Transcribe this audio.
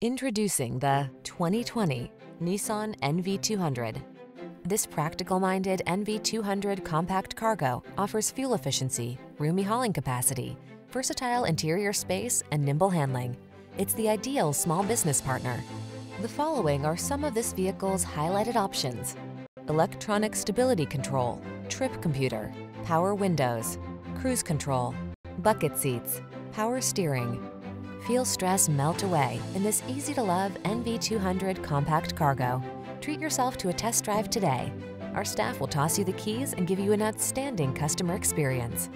Introducing the 2020 Nissan NV200. This practical-minded NV200 compact cargo offers fuel efficiency, roomy hauling capacity, versatile interior space, and nimble handling. It's the ideal small business partner. The following are some of this vehicle's highlighted options: electronic stability control, trip computer, power windows, cruise control, bucket seats, power steering. Feel stress melt away in this easy-to-love NV200 compact cargo. Treat yourself to a test drive today. Our staff will toss you the keys and give you an outstanding customer experience.